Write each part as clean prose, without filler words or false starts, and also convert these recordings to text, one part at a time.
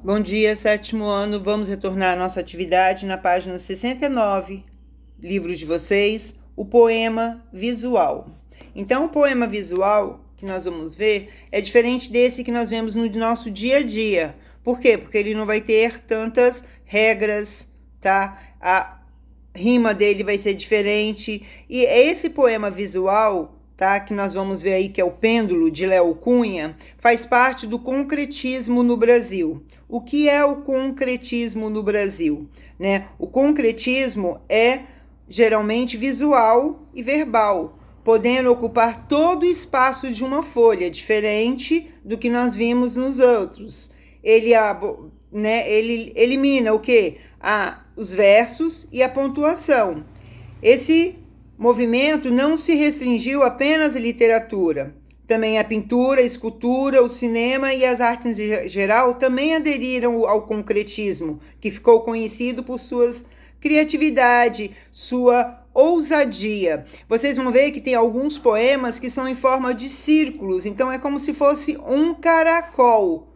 Bom dia, sétimo ano. Vamos retornar à nossa atividade na página 69, livro de vocês, o poema visual. Então, o poema visual que nós vamos ver é diferente desse que nós vemos no nosso dia a dia. Por quê? Porque ele não vai ter tantas regras, tá? A rima dele vai ser diferente. E esse poema visual, tá, que nós vamos ver aí, que é o Pêndulo, de Léo Cunha, faz parte do concretismo no Brasil. O que é o concretismo no Brasil? Né? O concretismo é geralmente visual e verbal, podendo ocupar todo o espaço de uma folha, diferente do que nós vimos nos outros. Ele elimina o quê? Os versos e a pontuação. Esse movimento não se restringiu apenas à literatura. Também a pintura, a escultura, o cinema e as artes em geral também aderiram ao concretismo, que ficou conhecido por sua criatividade, sua ousadia. Vocês vão ver que tem alguns poemas que são em forma de círculos, então é como se fosse um caracol.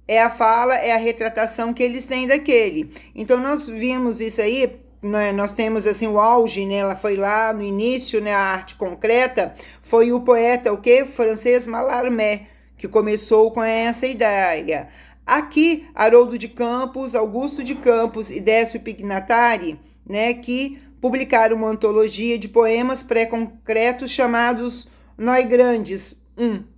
É a fala, é a retratação que eles têm daquele. Então nós vimos isso aí, né? Nós temos assim o auge, né? Ela foi lá no início, né? A arte concreta foi o poeta, o quê? Francês Mallarmé, que começou com essa ideia. Aqui, Haroldo de Campos, Augusto de Campos e Décio Pignatari, né? Que publicaram uma antologia de poemas pré-concretos chamados Noi Grandes 1.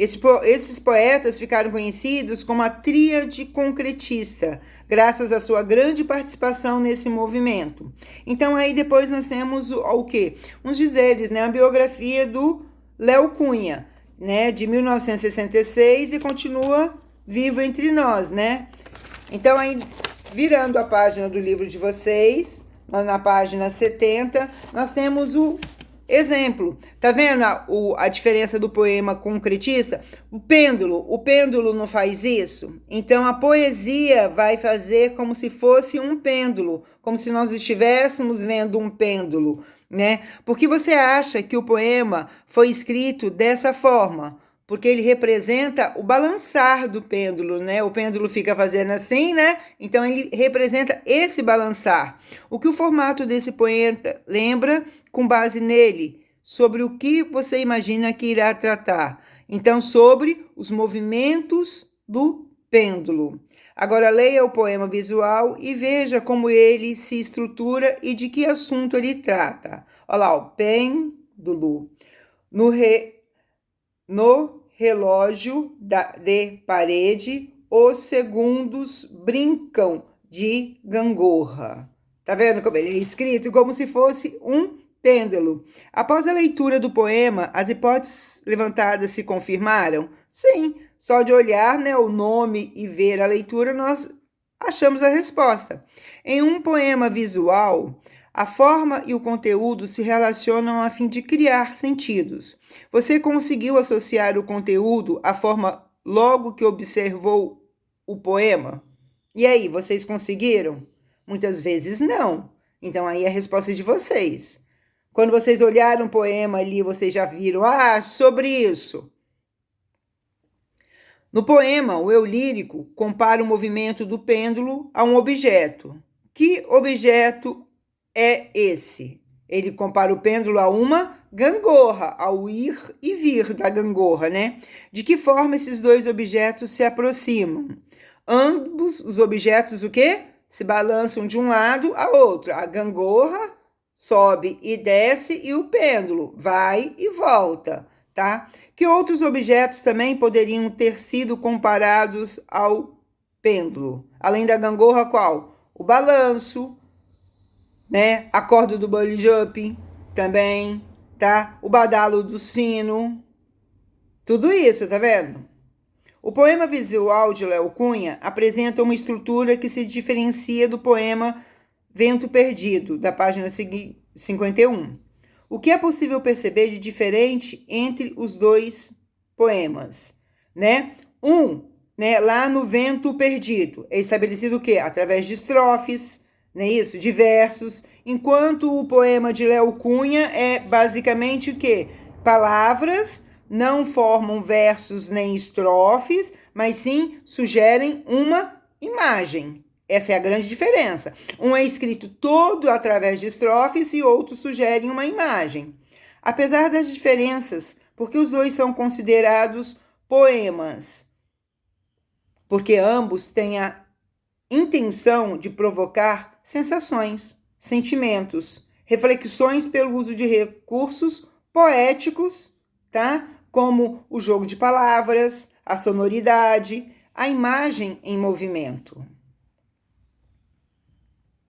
Esses poetas ficaram conhecidos como a tríade concretista, graças à sua grande participação nesse movimento. Então aí depois nós temos o quê? Uns dizeres, né? A biografia do Léo Cunha, né? De 1966 e continua vivo entre nós, né? Então aí, virando a página do livro de vocês, na página 70, nós temos o exemplo. Tá vendo a diferença do poema concretista? O pêndulo não faz isso? Então a poesia vai fazer como se fosse um pêndulo, como se nós estivéssemos vendo um pêndulo, né? Por que você acha que o poema foi escrito dessa forma? Porque ele representa o balançar do pêndulo, né? O pêndulo fica fazendo assim, né? Então ele representa esse balançar. O que o formato desse poema lembra, com base nele, sobre o que você imagina que irá tratar? Então, sobre os movimentos do pêndulo. Agora leia o poema visual e veja como ele se estrutura e de que assunto ele trata. Olha lá, o pêndulo. No relógio de parede, os segundos brincam de gangorra. Tá vendo como ele é escrito? Como se fosse um pêndulo. Após a leitura do poema, as hipóteses levantadas se confirmaram? Sim, só de olhar, né, o nome e ver a leitura, nós achamos a resposta. Em um poema visual, a forma e o conteúdo se relacionam a fim de criar sentidos. Você conseguiu associar o conteúdo à forma logo que observou o poema? E aí, vocês conseguiram? Muitas vezes não. Então aí é a resposta de vocês. Quando vocês olharam o poema ali, vocês já viram, sobre isso. No poema, o eu lírico compara o movimento do pêndulo a um objeto. Que objeto é esse? Ele compara o pêndulo a uma gangorra, ao ir e vir da gangorra, né? De que forma esses dois objetos se aproximam? Ambos os objetos, o quê? Se balançam de um lado a outro. A gangorra sobe e desce e o pêndulo vai e volta, tá? Que outros objetos também poderiam ter sido comparados ao pêndulo? Além da gangorra, qual? O balanço, né? A corda do bungee jumping também, tá? O badalo do sino. Tudo isso, tá vendo? O poema visual de Léo Cunha apresenta uma estrutura que se diferencia do poema Vento Perdido, da página 51. O que é possível perceber de diferente entre os dois poemas, né? Né, lá no Vento Perdido, é estabelecido o quê? Através de estrofes, não é isso? De versos, enquanto o poema de Léo Cunha é basicamente o quê? Palavras não formam versos nem estrofes, mas sim sugerem uma imagem. Essa é a grande diferença. Um é escrito todo através de estrofes e outro sugere uma imagem. Apesar das diferenças, porque os dois são considerados poemas, porque ambos têm a intenção de provocar sensações, sentimentos, reflexões pelo uso de recursos poéticos, tá? Como o jogo de palavras, a sonoridade, a imagem em movimento.